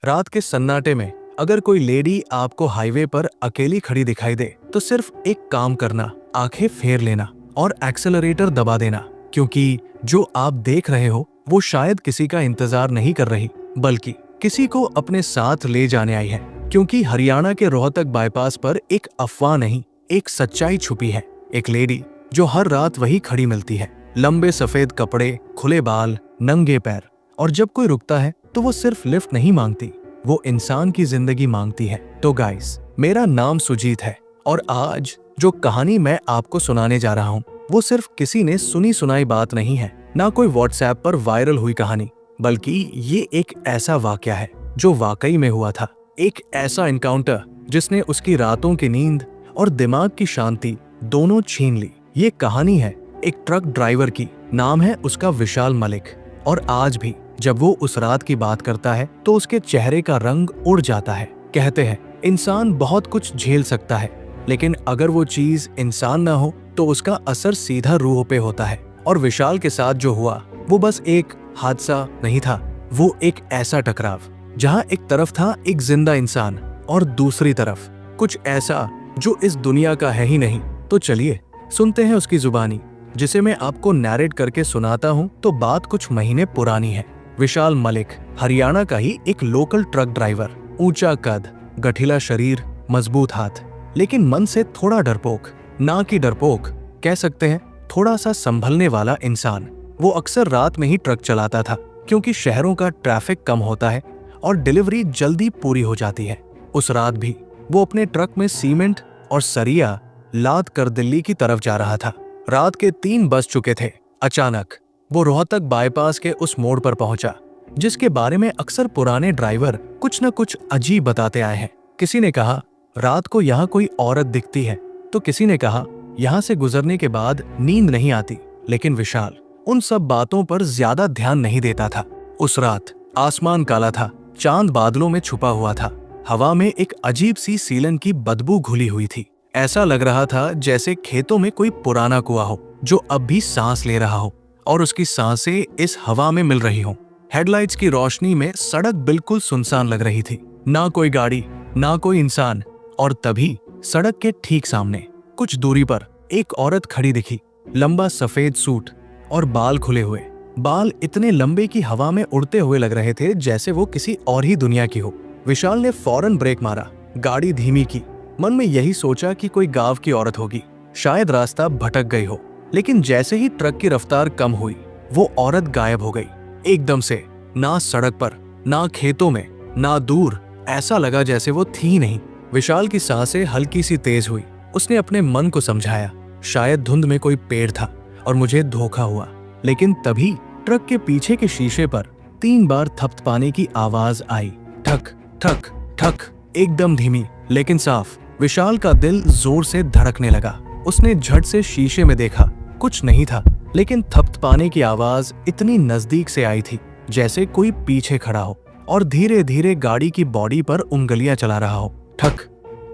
रात के सन्नाटे में अगर कोई लेडी आपको हाईवे पर अकेली खड़ी दिखाई दे तो सिर्फ एक काम करना, आंखें फेर लेना और एक्सेलरेटर दबा देना, क्योंकि जो आप देख रहे हो वो शायद किसी का इंतजार नहीं कर रही बल्कि किसी को अपने साथ ले जाने आई है। क्योंकि हरियाणा के रोहतक बाईपास पर एक अफवाह नहीं, एक सच्चाई छुपी है। एक लेडी जो हर रात वही खड़ी मिलती है, लंबे सफेद कपड़े, खुले बाल, नंगे पैर, और जब कोई रुकता है तो वो सिर्फ लिफ्ट नहीं मांगती, वो इंसान की जिंदगी मांगती है। तो गाइस, मेरा नाम सुजीत है और आज जो कहानी मैं आपको सुनाने जा रहा हूँ वो सिर्फ किसी ने सुनी सुनाई बात नहीं है, ना कोई व्हाट्सएप पर वायरल हुई कहानी, बल्कि ये एक ऐसा वाकया है जो वाकई में हुआ था। एक ऐसा इनकाउंटर जिसने उसकी रातों की नींद और दिमाग की शांति दोनों छीन ली। ये कहानी है एक ट्रक ड्राइवर की, नाम है उसका विशाल मलिक। और आज भी जब वो उस रात की बात करता है तो उसके चेहरे का रंग उड़ जाता है। कहते हैं इंसान बहुत कुछ झेल सकता है, लेकिन अगर वो चीज इंसान ना हो तो उसका असर सीधा रूह पे होता है। और विशाल के साथ जो हुआ वो बस एक हादसा नहीं था, वो एक ऐसा टकराव जहां एक तरफ था एक जिंदा इंसान और दूसरी तरफ कुछ ऐसा जो इस दुनिया का है ही नहीं। तो चलिए सुनते हैं उसकी जुबानी, जिसे मैं आपको नैरेट करके सुनाता हूं। तो बात कुछ महीने पुरानी है। विशाल मलिक हरियाणा का ही एक लोकल ट्रक ड्राइवर, ऊंचा कद, गठिला शरीर, मजबूत हाथ, लेकिन मन से थोड़ा डरपोक, ना कि डरपोक कह सकते हैं, थोड़ा सा संभलने वाला इंसान। वो अक्सर रात में ही ट्रक चलाता था क्योंकि शहरों का ट्रैफिक कम होता है और डिलीवरी जल्दी पूरी हो जाती है। उस रात भी वो अपने ट्रक में सीमेंट और सरिया लाद कर दिल्ली की तरफ जा रहा था। रात के 3 बज चुके थे। अचानक वो रोहतक बाईपास के उस मोड़ पर पहुंचा जिसके बारे में अक्सर पुराने ड्राइवर कुछ न कुछ अजीब बताते आए हैं। किसी ने कहा रात को यहाँ कोई औरत दिखती है, तो किसी ने कहा यहाँ से गुजरने के बाद नींद नहीं आती। लेकिन विशाल उन सब बातों पर ज्यादा ध्यान नहीं देता था। उस रात आसमान काला था, चांद बादलों में छुपा हुआ था, हवा में एक अजीब सी सीलन की बदबू घुली हुई थी। ऐसा लग रहा था जैसे खेतों में कोई पुराना कुआं हो जो अब भी सांस ले रहा हो और उसकी सांसें इस हवा में मिल रही हों। हेडलाइट्स की रोशनी में सड़क बिल्कुल सुनसान लग रही थी, ना कोई गाड़ी, ना कोई इंसान। और तभी सड़क के ठीक सामने कुछ दूरी पर एक औरत खड़ी दिखी, लंबा सफेद सूट और बाल खुले हुए। बाल इतने लंबे कि हवा में उड़ते हुए लग रहे थे जैसे वो किसी और ही दुनिया की हो। विशाल ने फौरन ब्रेक मारा, गाड़ी धीमी की, मन में यही सोचा कि कोई गांव की औरत होगी, शायद रास्ता भटक गई हो। लेकिन जैसे ही ट्रक की रफ्तार कम हुई वो औरत गायब हो गई एकदम से। ना सड़क पर, ना खेतों में, ना दूर, ऐसा लगा जैसे वो थी ही नहीं। विशाल की सांसें हल्की सी तेज हुई। उसने अपने मन को समझाया शायद धुंध में कोई पेड़ था और मुझे धोखा हुआ। लेकिन तभी ट्रक के पीछे के शीशे पर 3 बार थपथपाने की आवाज आई, ठक ठक ठक, एकदम धीमी लेकिन साफ। विशाल का दिल जोर से धड़कने लगा। उसने झट से शीशे में देखा, कुछ नहीं था, लेकिन थपथपाने की आवाज इतनी नजदीक से आई थी जैसे कोई पीछे खड़ा हो और धीरे धीरे गाड़ी की बॉडी पर उंगलियां चला रहा हो। ठक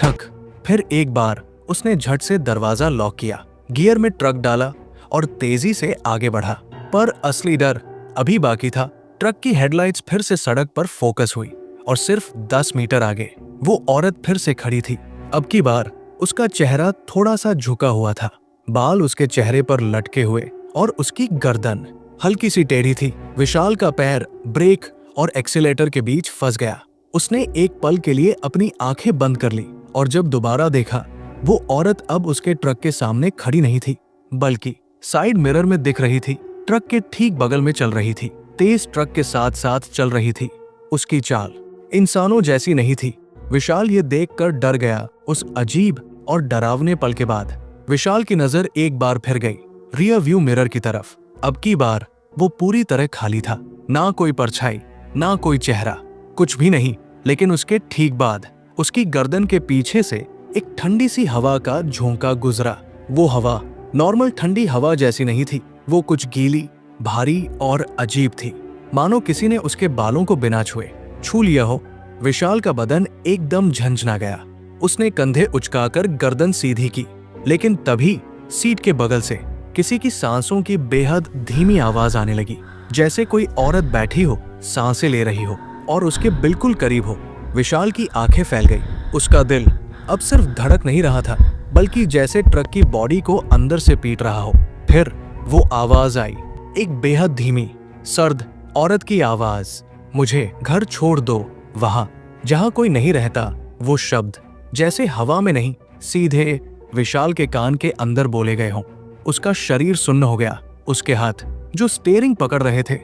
ठक। फिर एक बार उसने झट से दरवाजा लॉक किया, गियर में ट्रक डाला और तेजी से आगे बढ़ा। पर असली डर अभी बाकी था। ट्रक की हेडलाइट्स फिर से सड़क पर फोकस हुई और सिर्फ 10 मीटर आगे वो औरत फिर से खड़ी थी। अब की बार उसका चेहरा थोड़ा सा झुका हुआ था, बाल उसके चेहरे पर लटके हुए और उसकी गर्दन हल्की सी टेढ़ी थी। विशाल का पैर ब्रेक और एक्सीलेटर के बीच फंस गया। उसने एक पल के लिए अपनी आंखें बंद कर ली और जब दोबारा देखा वो औरत अब उसके ट्रक के सामने खड़ी नहीं थी बल्कि साइड मिरर में दिख रही थी। ट्रक के ठीक बगल में चल रही थी, तेज ट्रक के साथ साथ चल रही थी। उसकी चाल इंसानों जैसी नहीं थी। विशाल ये देखकर डर गया। उस अजीब और डरावने पल के बाद विशाल की नजर एक बार फिर गई रियर व्यू मिरर की तरफ। अब की बार वो पूरी तरह खाली था, ना कोई परछाई, ना कोई चेहरा, कुछ भी नहीं। लेकिन उसके ठीक बाद उसकी गर्दन के पीछे से एक ठंडी सी हवा का झोंका गुजरा। वो हवा नॉर्मल ठंडी हवा जैसी नहीं थी, वो कुछ गीली, भारी और अजीब थी, मानो किसी ने उसके बालों को बिना छू लिया हो। विशाल का बदन एकदम झंझना गया। उसने कंधे उचकाकर गर्दन सीधी की, लेकिन तभी सीट के बगल से किसी की सांसों की बेहद धीमी आवाज आने लगी, जैसे कोई औरत बैठी हो, सांसें ले रही हो और उसके बिल्कुल करीब हो। विशाल की आंखें फैल गई। उसका दिल अब सिर्फ धड़क नहीं रहा था, बल्कि जैसे ट्रक की बॉडी को अंदर से पीट रहा हो। फिर वो आवाज आई, एक बेहद धीमी, सर्द औरत की आवाज, मुझे घर छोड़ दो, वहां जहां कोई नहीं रहता। वो शब्द जैसे हवा में नहीं, सीधे विशाल के कान के अंदर बोले गए हों। उसका शरीर सुन्न हो गया। उसके हाथ जो स्टीयरिंग पकड़ रहे थे,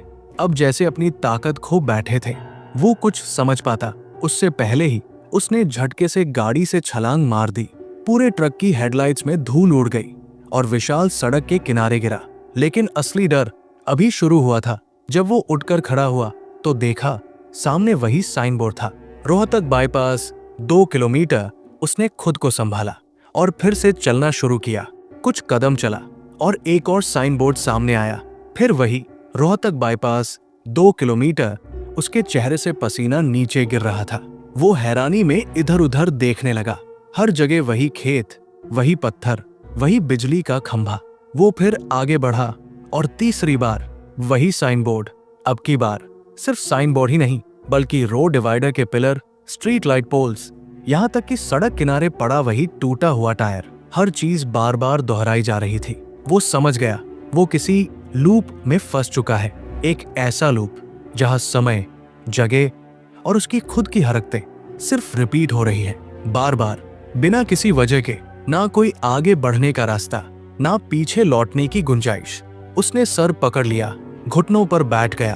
अब जैसे अपनी ताकत खो बैठे थे। वो कुछ समझ पाता उससे पहले ही उसने झटके से गाड़ी से छलांग मार दी। पूरे ट्रक की हेडलाइट्स में धूल उड़ गई और विशाल सड़क के किनारे गिरा। लेकिन असली डर अभी शुरू हुआ था। जब वो उठकर खड़ा हुआ तो देखा सामने वही साइन बोर्ड था, रोहतक बाईपास 2 किलोमीटर। उसने खुद को संभाला और फिर से चलना शुरू किया। कुछ कदम चला और एक और साइन बोर्ड सामने आया, फिर वही रोहतक बाईपास 2 किलोमीटर। उसके चेहरे से पसीना नीचे गिर रहा था। वो हैरानी में इधर उधर देखने लगा। हर जगह वही खेत, वही पत्थर, वही बिजली का खंभा। वो फिर आगे बढ़ा और तीसरी बार वही साइन बोर्ड। अब की बार सिर्फ साइन बोर्ड ही नहीं, बल्कि रोड डिवाइडर के पिलर, स्ट्रीट लाइट पोल्स, यहाँ तक कि सड़क किनारे पड़ा वही टूटा हुआ टायर। हर चीज बार बार दोहराई जा रही थी। वो समझ गया वो किसी लूप में फंस चुका है। एक ऐसा लूप जहां समय, जगह और उसकी खुद की हरकतें सिर्फ रिपीट हो रही है, बार बार, बिना किसी वजह के। ना कोई आगे बढ़ने का रास्ता, ना पीछे लौटने की गुंजाइश। उसने सर पकड़ लिया, घुटनों पर बैठ गया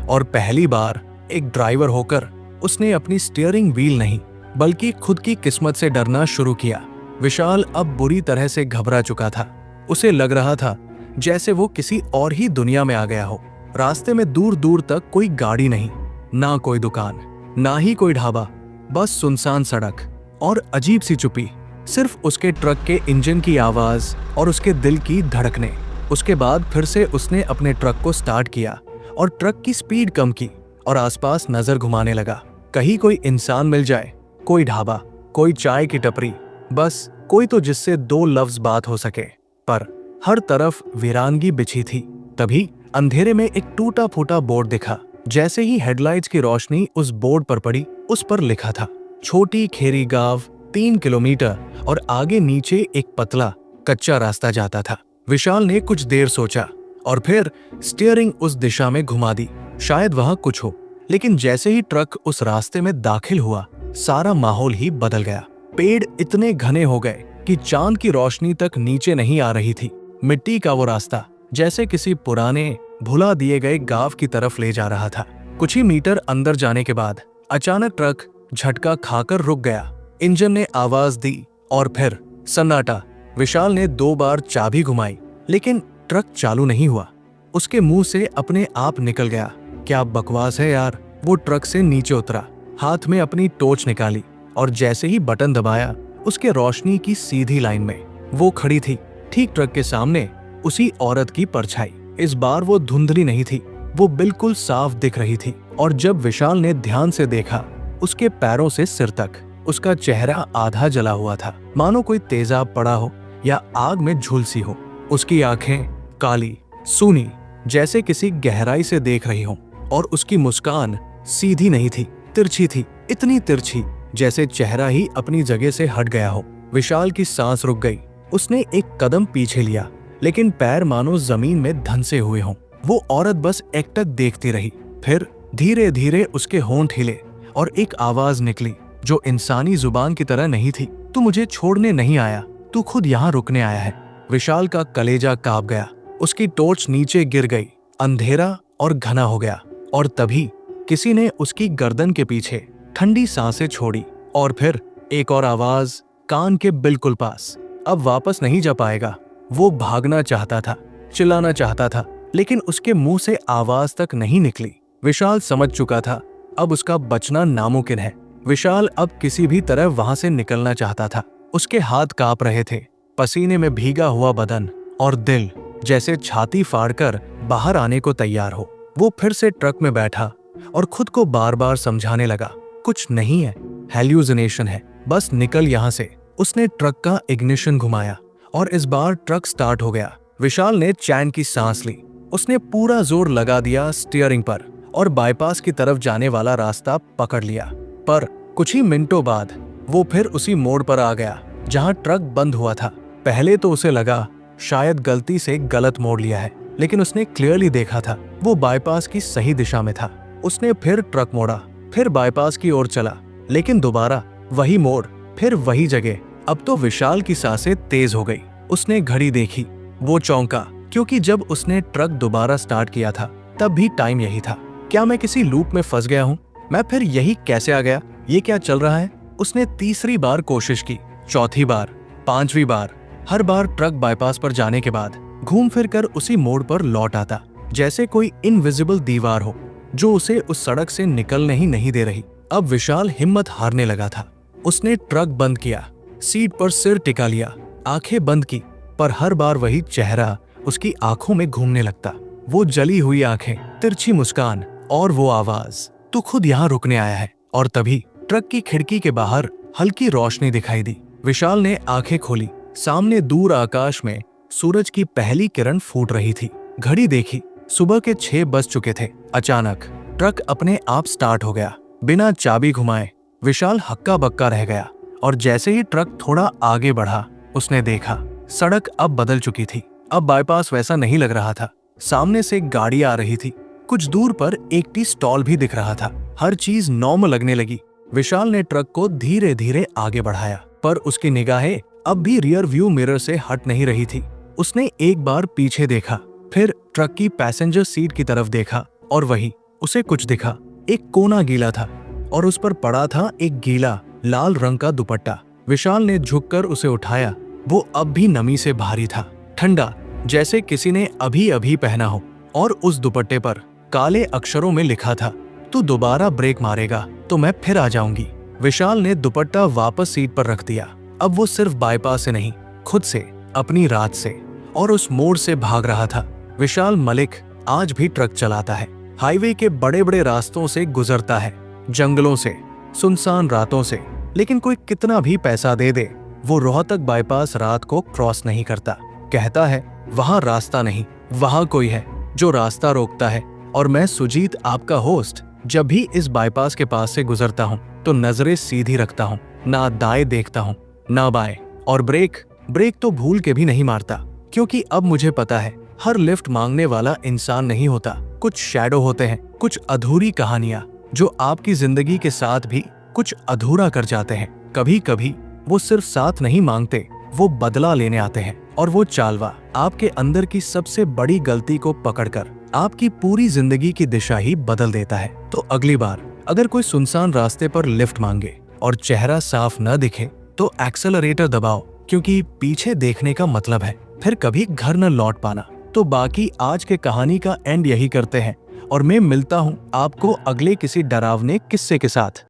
और पहली बार एक ड्राइवर होकर उसने अपनी स्टीयरिंग व्हील नहीं, बल्कि खुद की किस्मत से डरना शुरू किया। विशाल अब बुरी तरह से घबरा चुका था। उसे लग रहा था जैसे वो किसी और ही दुनिया में आ गया हो। रास्ते में दूर दूर तक कोई गाड़ी नहीं, ना कोई दुकान, ना ही कोई ढाबा, बस सुनसान सड़क और अजीब सी चुप्पी। सिर्फ उसके ट्रक के इंजन की आवाज और उसके दिल की धड़कने। उसके बाद फिर से उसने अपने ट्रक को स्टार्ट किया और ट्रक की स्पीड कम की और आसपास नजर घुमाने लगा। कहीं कोई इंसान मिल जाए, कोई ढाबा, कोई चाय की टपरी, बस कोई तो जिससे 2 लफ्ज बात हो सके। पर हर तरफ वीरानगी बिछी थी। तभी अंधेरे में एक टूटा फूटा बोर्ड दिखा। जैसे ही हेडलाइट्स की रोशनी उस बोर्ड पर पड़ी, उस पर लिखा था, छोटी खेरी गांव 3 किलोमीटर, और आगे नीचे एक पतला कच्चा रास्ता जाता था। विशाल ने कुछ देर सोचा और फिर स्टीयरिंग उस दिशा में घुमा दी, शायद वहां कुछ हो। लेकिन जैसे ही ट्रक उस रास्ते में दाखिल हुआ, सारा माहौल ही बदल गया। पेड़ इतने घने हो गए कि चांद की रोशनी तक नीचे नहीं आ रही थी। मिट्टी का वो रास्ता जैसे किसी पुराने भुला दिए गए गांव की तरफ ले जा रहा था। कुछ ही मीटर अंदर जाने के बाद अचानक ट्रक झटका खाकर रुक गया। इंजन ने आवाज दी और फिर सन्नाटा। विशाल ने 2 बार चाबी घुमाई, लेकिन ट्रक चालू नहीं हुआ। उसके मुंह से अपने आप निकल गया, क्या बकवास है यार। वो ट्रक से नीचे उतरा, हाथ में अपनी टॉर्च निकाली और जैसे ही बटन दबाया, उसके रोशनी की सीधी लाइन में वो खड़ी थी, ठीक ट्रक के सामने, उसी औरत की परछाई। इस बार वो धुंधली नहीं थी, वो बिल्कुल साफ दिख रही थी। और जब विशाल ने ध्यान से देखा, उसके पैरों से सिर तक उसका चेहरा आधा जला हुआ था, मानो कोई तेजाब पड़ा हो या आग में झुलसी हो। उसकी आंखें काली, सूनी, जैसे किसी गहराई से देख रही हो, और उसकी मुस्कान सीधी नहीं थी, तिरछी थी, इतनी तिरछी जैसे चेहरा ही अपनी जगह से हट गया हो। विशाल की सांस रुक गई। उसने एक कदम पीछे लिया, लेकिन पैर मानो जमीन में धंसे हुए हों। वो औरत बस एकटक देखती रही। फिर धीरे धीरे उसके होंठ हिले और एक आवाज निकली जो इंसानी जुबान की तरह नहीं थी, तू मुझे छोड़ने नहीं आया, तू खुद यहाँ रुकने आया है। विशाल का कलेजा कांप गया। उसकी टॉर्च नीचे गिर गई, अंधेरा और घना हो गया। और तभी किसी ने उसकी गर्दन के पीछे ठंडी सांसें छोड़ी। और फिर एक और आवाज कान के बिल्कुल पास, अब वापस नहीं जा पाएगा। वो भागना चाहता था, चिल्लाना चाहता था, लेकिन उसके मुंह से आवाज तक नहीं निकली। विशाल समझ चुका था अब उसका बचना नामुमकिन है। विशाल अब किसी भी तरह वहां से निकलना चाहता था। उसके हाथ कांप रहे थे, पसीने में भीगा हुआ बदन और दिल जैसे छाती फाड़कर बाहर आने को तैयार हो। वो फिर से ट्रक में बैठा और खुद को बार बार समझाने लगा, कुछ नहीं है, हेल्यूसिनेशन है, बस निकल यहाँ से। उसने ट्रक का इग्निशन घुमाया और इस बार ट्रक स्टार्ट हो गया। विशाल ने चैन की सांस ली। उसने पूरा जोर लगा दिया स्टीयरिंग पर और बाईपास की तरफ जाने वाला रास्ता पकड़ लिया। पर कुछ ही मिनटों बाद वो फिर उसी मोड़ पर आ गया जहां ट्रक बंद हुआ था। पहले तो उसे लगा शायद गलती से गलत मोड़ लिया है, लेकिन उसने क्लियरली देखा था वो बाईपास की सही दिशा में था। उसने फिर ट्रक मोड़ा, फिर बाईपास की ओर चला, लेकिन दोबारा वही मोड़, फिर वही जगह। अब तो विशाल की सांसें तेज हो गई। उसने घड़ी देखी, वो चौंका क्योंकि जब उसने ट्रक दोबारा स्टार्ट किया था तब भी टाइम यही था। क्या मैं किसी लूप में फंस गया हूँ? मैं फिर यही कैसे आ गया? ये क्या चल रहा है? उसने तीसरी बार कोशिश की, चौथी बार, पांचवी बार। हर बार ट्रक बाईपास पर जाने के बाद घूम फिर कर उसी मोड़ पर लौट आता, जैसे कोई इनविजिबल दीवार हो जो उसे उस सड़क से निकलने ही नहीं दे रही। अब विशाल हिम्मत हारने लगा था। उसने ट्रक बंद किया, सीट पर सिर टिका लिया, आंखें बंद की, पर हर बार वही चेहरा उसकी आंखों में घूमने लगता। वो जली हुई आंखें, तिरछी मुस्कान और वो आवाज, तू खुद यहाँ रुकने आया है। और तभी ट्रक की खिड़की के बाहर हल्की रोशनी दिखाई दी। विशाल ने आंखें खोली। सामने दूर आकाश में सूरज की पहली किरण फूट रही थी। घड़ी देखी, सुबह के 6 बज चुके थे। अचानक ट्रक अपने आप स्टार्ट हो गया, बिना चाबी घुमाए। विशाल हक्का बक्का रह गया और जैसे ही ट्रक थोड़ा आगे बढ़ा, उसने देखा सड़क अब बदल चुकी थी। अब बाईपास वैसा नहीं लग रहा था। सामने से एक गाड़ी आ रही थी। कुछ दूर पर एक टी स्टॉल भी दिख रहा था। हर चीज नॉर्मल लगने लगी। विशाल ने ट्रक को धीरे धीरे आगे बढ़ाया, पर उसकी निगाहें अब भी रियर व्यू मिरर से हट नहीं रही थी। उसने एक बार पीछे देखा, फिर ट्रक की पैसेंजर सीट की तरफ देखा और वही उसे कुछ दिखा। एक कोना गीला था और उस पर पड़ा था एक गीला लाल रंग का दुपट्टा। विशाल ने झुककर उसे उठाया। वो अब भी नमी से भारी था, ठंडा, जैसे किसी ने अभी अभी पहना हो। और उस दुपट्टे पर काले अक्षरों में लिखा था, तू दोबारा ब्रेक मारेगा तो मैं फिर आ जाऊंगी। विशाल ने दुपट्टा वापस सीट पर रख दिया। अब वो सिर्फ बाईपास से नहीं, खुद से, अपनी रात से और उस मोड़ से भाग रहा था। विशाल मलिक आज भी ट्रक चलाता है, हाईवे के बड़े बड़े रास्तों से गुजरता है, जंगलों से, सुनसान रातों से, लेकिन कोई कितना भी पैसा दे दे, वो रोहतक बाईपास रात को क्रॉस नहीं करता। कहता है वहां रास्ता नहीं, वहां कोई है जो रास्ता रोकता है। और मैं सुजीत, आपका होस्ट, जब भी इस बाईपास के पास से गुजरता हूँ तो नजरें सीधी रखता हूँ, ना दाएं देखता हूँ ना बाएं। और ब्रेक तो भूल के भी नहीं मारता, क्योंकि अब मुझे पता है हर लिफ्ट मांगने वाला इंसान नहीं होता। कुछ शैडो होते हैं, कुछ अधूरी कहानियां जो आपकी जिंदगी के साथ भी कुछ अधूरा कर जाते हैं। कभी कभी वो सिर्फ साथ नहीं मांगते, वो बदला लेने आते हैं। और वो चालवा आपके अंदर की सबसे बड़ी गलती को पकड़कर आपकी पूरी जिंदगी की दिशा ही बदल देता है। तो अगली बार अगर कोई सुनसान रास्ते पर लिफ्ट मांगे और चेहरा साफ न दिखे तो एक्सेलरेटर दबाओ, क्योंकि पीछे देखने का मतलब है फिर कभी घर न लौट पाना। तो बाकी आज के कहानी का एंड यही करते हैं और मैं मिलता हूँ आपको अगले किसी डरावने किस्से के साथ।